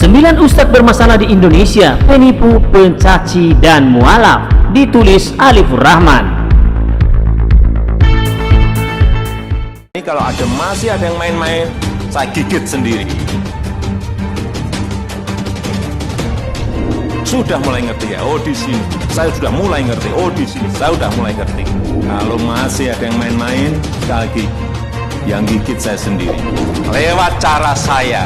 9 ustadz bermasalah di Indonesia, penipu, pencaci, dan mualaf. Ditulis Alifur Rahman. Ini kalau masih ada yang main-main, saya gigit sendiri. Sudah mulai ngerti ya, oh di sini. Saya sudah mulai ngerti, oh di sini. Saya sudah mulai ngerti. Kalau masih ada yang main-main, sekali lagi, yang gigit saya sendiri. Lewat cara saya.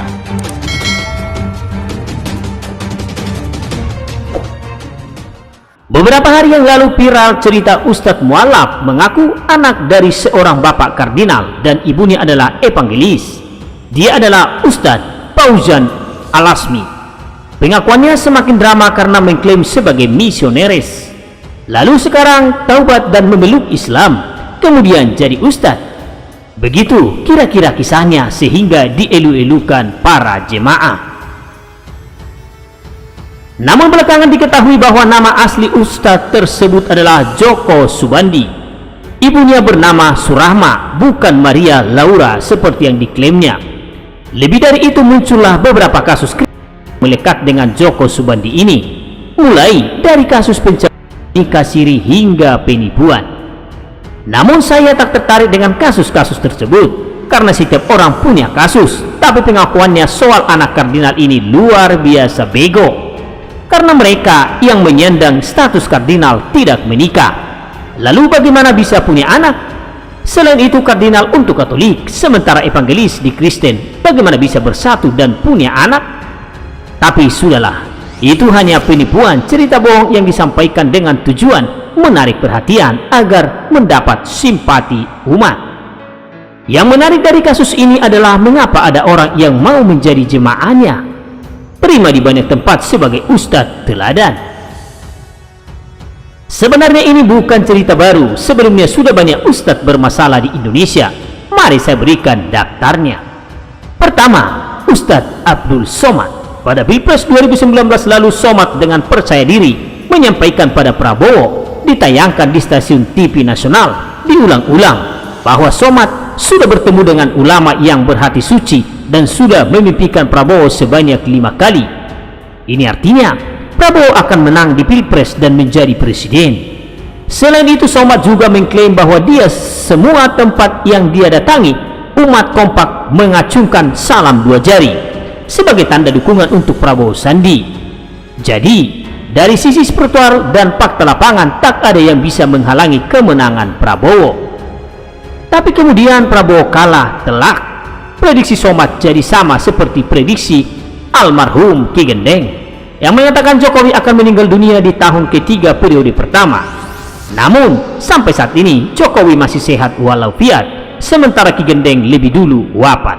Beberapa hari yang lalu viral cerita Ustadz Mualaf mengaku anak dari seorang bapak kardinal dan ibunya adalah evangelis. Dia adalah Ustadz Fauzan Alasmi. Pengakuannya semakin drama karena mengklaim sebagai misioneris. Lalu sekarang taubat dan memeluk Islam, kemudian jadi Ustadz. Begitu kira-kira kisahnya sehingga dielu-elukan para jemaah. Namun belakangan diketahui bahwa nama asli Ustadz tersebut adalah Joko Subandi. Ibunya bernama Surahma, bukan Maria Laura seperti yang diklaimnya. Lebih dari itu muncullah beberapa kasus melekat dengan Joko Subandi ini, mulai dari kasus pencemaran nikah siri hingga penipuan. Namun saya tak tertarik dengan kasus-kasus tersebut karena setiap orang punya kasus, tapi pengakuannya soal anak kardinal ini luar biasa bego. Karena mereka yang menyandang status kardinal tidak menikah. Lalu bagaimana bisa punya anak? Selain itu kardinal untuk Katolik, sementara evangelis di Kristen, bagaimana bisa bersatu dan punya anak? Tapi sudahlah, itu hanya penipuan, cerita bohong yang disampaikan dengan tujuan menarik perhatian agar mendapat simpati umat. Yang menarik dari kasus ini adalah mengapa ada orang yang mau menjadi jemaahnya, prima di banyak tempat sebagai ustadz teladan. Sebenarnya ini bukan cerita baru, sebelumnya sudah banyak ustadz bermasalah di Indonesia. Mari saya berikan daftarnya. Pertama, Ustadz Abdul Somad. Pada Pilpres 2019 lalu, Somad dengan percaya diri menyampaikan pada Prabowo, ditayangkan di stasiun TV nasional, diulang-ulang bahwa Somad sudah bertemu dengan ulama yang berhati suci dan sudah memimpikan Prabowo sebanyak 5 kali. Ini artinya Prabowo akan menang di Pilpres dan menjadi presiden. Selain itu, Somad juga mengklaim bahwa dia semua tempat yang dia datangi, umat kompak mengacungkan salam 2 jari sebagai tanda dukungan untuk Prabowo Sandi. Jadi, dari sisi spiritual dan fakta lapangan tak ada yang bisa menghalangi kemenangan Prabowo. Tapi kemudian Prabowo kalah telak. Prediksi Somad jadi sama seperti prediksi almarhum Ki Gendeng yang menyatakan Jokowi akan meninggal dunia di tahun ketiga periode pertama. Namun sampai saat ini Jokowi masih sehat walafiat, sementara Ki Gendeng lebih dulu wafat.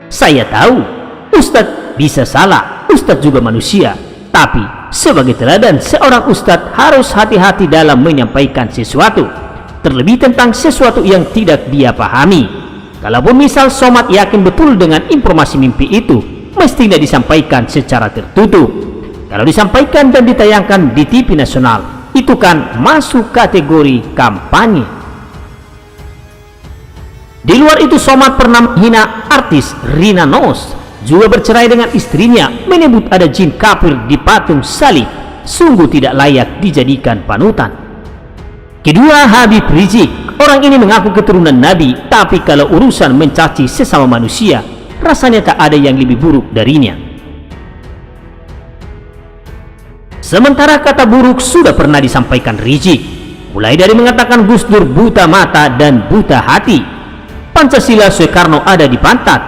Saya tahu Ustadz bisa salah, Ustadz juga manusia, tapi sebagai teladan seorang Ustadz harus hati-hati dalam menyampaikan sesuatu, terlebih tentang sesuatu yang tidak dia pahami. Kalaupun misal Somad yakin betul dengan informasi mimpi itu, mestinya disampaikan secara tertutup. Kalau disampaikan dan ditayangkan di TV nasional, itu kan masuk kategori kampanye. Di luar itu, Somad pernah menghina artis Rina Nose, juga bercerai dengan istrinya, menyebut ada jin kafir di patung salib, sungguh tidak layak dijadikan panutan. Kedua, Habib Rizik. Orang ini mengaku keturunan Nabi, tapi kalau urusan mencaci sesama manusia, rasanya tak ada yang lebih buruk darinya. Sementara kata buruk sudah pernah disampaikan Rizik, mulai dari mengatakan Gus Dur buta mata dan buta hati, Pancasila Soekarno ada di pantat,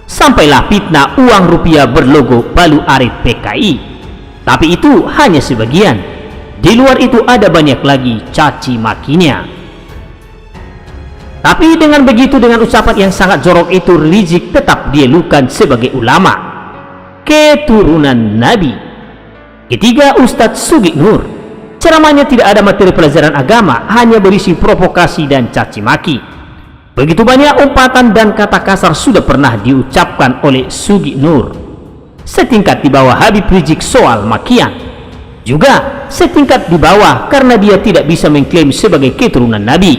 sampailah fitnah uang rupiah berlogo Balu Arit PKI. Tapi itu hanya sebagian. Di luar itu ada banyak lagi caci makinya. Tapi dengan begitu, dengan ucapan yang sangat jorok itu, Rizik tetap dielukan sebagai ulama keturunan Nabi. Ketiga, Ustadz Sugi Nur. Ceramahnya tidak ada materi pelajaran agama, hanya berisi provokasi dan caci maki. Begitu banyak umpatan dan kata kasar sudah pernah diucapkan oleh Sugi Nur, setingkat di bawah Habib Rizik soal makian. Juga setingkat di bawah karena dia tidak bisa mengklaim sebagai keturunan Nabi,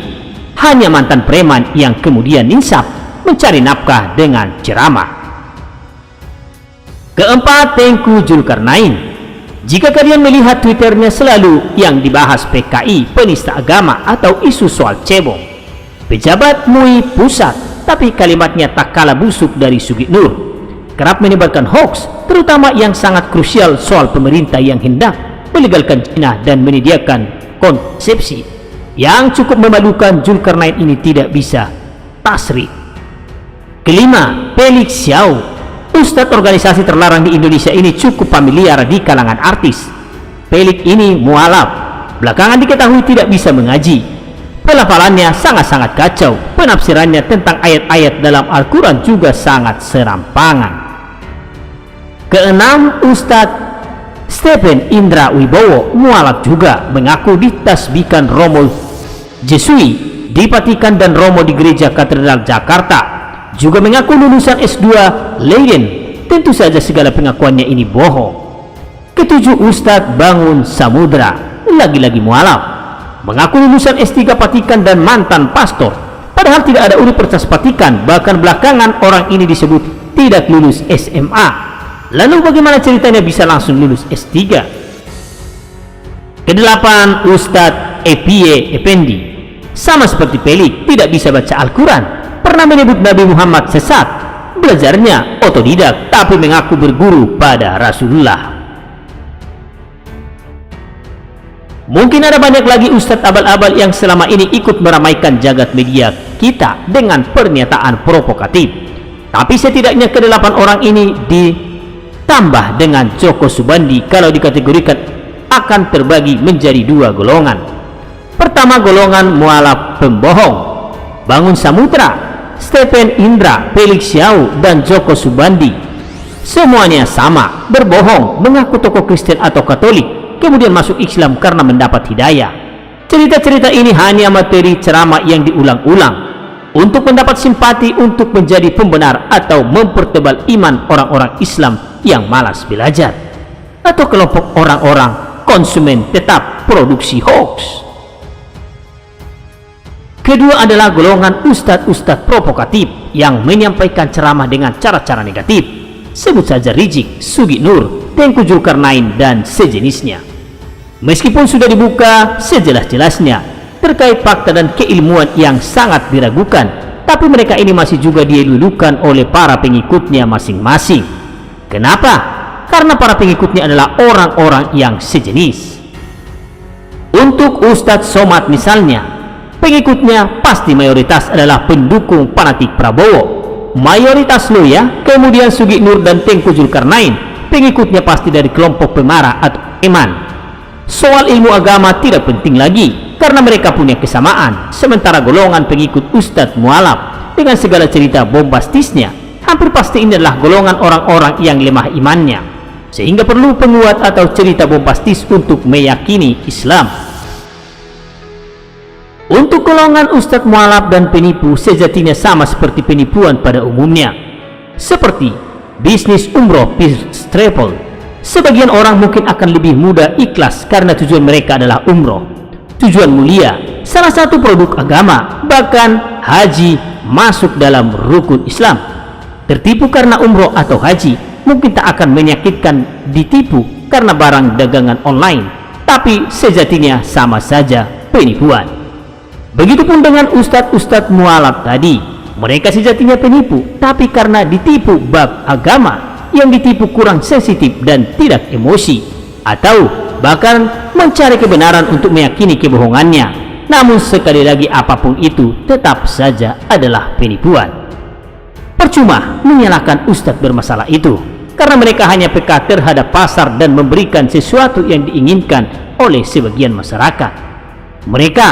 hanya mantan preman yang kemudian insaf mencari nafkah dengan ceramah. Keempat, Tengku Zulkarnain. Jika kalian melihat Twitternya, selalu yang dibahas PKI, penista agama, atau isu soal cebong. Pejabat MUI pusat, tapi kalimatnya tak kalah busuk dari Sugi Nur. Kerap menyebarkan hoax, terutama yang sangat krusial soal pemerintah yang hendak melegalkan zina dan menyediakan konsepsi. Yang cukup memalukan, Zulkarnain ini tidak bisa tasrif. Kelima, Felix Xiao. Ustadz organisasi terlarang di Indonesia ini cukup familiar di kalangan artis. Felix ini mualaf, belakangan diketahui tidak bisa mengaji. Pelafalannya sangat-sangat kacau, penafsirannya tentang ayat-ayat dalam Al-Quran juga sangat serampangan. Keenam, Ustadz Stephen Indra Wibowo mualaf juga, mengaku ditasbihkan Romo Jesui di Vatikan dan Romo di Gereja Katedral Jakarta. Juga mengaku lulusan S2 Leiden. Tentu saja segala pengakuannya ini bohong. Ketujuh, Ustadz Bangun Samudra, lagi-lagi mualaf, mengaku lulusan S3 Vatikan dan mantan pastor, padahal tidak ada universitas Vatikan. Bahkan belakangan orang ini disebut tidak lulus SMA. Lalu bagaimana ceritanya bisa langsung lulus S3? Kedelapan, Ustadz Epie Effendi, sama seperti Felix, tidak bisa baca Al-Quran, pernah menyebut Nabi Muhammad sesat, belajarnya otodidak, tapi mengaku berguru pada Rasulullah. Mungkin ada banyak lagi ustadz abal-abal yang selama ini ikut meramaikan jagat media kita dengan pernyataan provokatif. Tapi setidaknya kedelapan orang ini ditambah dengan Joko Subandi kalau dikategorikan akan terbagi menjadi dua golongan. Pertama, golongan mualaf pembohong, Bangun Samudra, Stephen Indra, Felix Xiao, dan Joko Subandi. Semuanya sama, berbohong, mengaku tokoh Kristen atau Katolik, kemudian masuk Islam karena mendapat hidayah. Cerita-cerita ini hanya materi ceramah yang diulang-ulang untuk mendapat simpati, untuk menjadi pembenar atau mempertebal iman orang-orang Islam yang malas belajar, atau kelompok orang-orang konsumen tetap produksi hoax. Kedua adalah golongan ustadz-ustadz provokatif yang menyampaikan ceramah dengan cara-cara negatif. Sebut saja Rizik, Sugi Nur, Tengku Zulkarnain, dan sejenisnya. Meskipun sudah dibuka sejelas-jelasnya terkait fakta dan keilmuan yang sangat diragukan, tapi mereka ini masih juga dilulukan oleh para pengikutnya masing-masing. Kenapa? Karena para pengikutnya adalah orang-orang yang sejenis. Untuk Ustadz Somad misalnya, pengikutnya pasti mayoritas adalah pendukung fanatik Prabowo. Mayoritas lo ya. Kemudian Sugi Nur dan Tengku Zulkarnain, pengikutnya pasti dari kelompok pemarah atau iman. Soal ilmu agama tidak penting lagi karena mereka punya kesamaan. Sementara golongan pengikut Ustadz mualaf dengan segala cerita bombastisnya, hampir pasti ini adalah golongan orang-orang yang lemah imannya, sehingga perlu penguat atau cerita bombastis untuk meyakini Islam. Untuk golongan ustadz mualaf dan penipu, sejatinya sama seperti penipuan pada umumnya, seperti bisnis umroh first travel. Sebagian orang mungkin akan lebih mudah ikhlas karena tujuan mereka adalah umroh, tujuan mulia, salah satu produk agama, bahkan haji masuk dalam rukun Islam. Tertipu karena umroh atau haji mungkin tak akan menyakitkan ditipu karena barang dagangan online, tapi sejatinya sama saja penipuan. Begitupun dengan ustadz-ustadz mualaf tadi, mereka sejatinya penipu, tapi karena ditipu bab agama, yang ditipu kurang sensitif dan tidak emosi, atau bahkan mencari kebenaran untuk meyakini kebohongannya. Namun sekali lagi, apapun itu tetap saja adalah penipuan. Percuma menyalahkan ustadz bermasalah itu, karena mereka hanya peka terhadap pasar dan memberikan sesuatu yang diinginkan oleh sebagian masyarakat. Mereka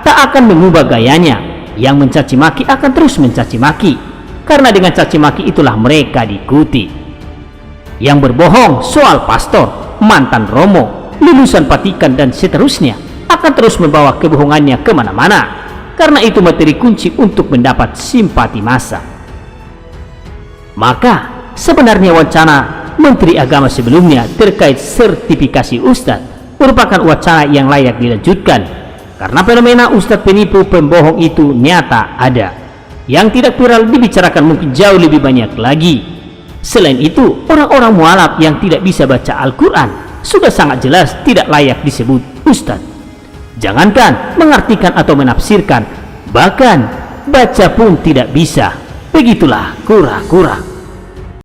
tak akan mengubah gayanya. Yang mencaci maki akan terus mencaci maki, karena dengan caci maki itulah mereka diikuti. Yang berbohong soal pastor, mantan Romo, lulusan Vatikan, dan seterusnya akan terus membawa kebohongannya kemana-mana, karena itu materi kunci untuk mendapat simpati massa. Maka sebenarnya wacana Menteri Agama sebelumnya terkait sertifikasi ustadz merupakan wacana yang layak dilanjutkan, karena fenomena ustadz penipu pembohong itu nyata ada. Yang tidak viral dibicarakan mungkin jauh lebih banyak lagi. Selain itu, orang-orang mualaf yang tidak bisa baca Al-Quran sudah sangat jelas tidak layak disebut ustadz. Jangankan mengartikan atau menafsirkan, bahkan baca pun tidak bisa. Begitulah kura-kura.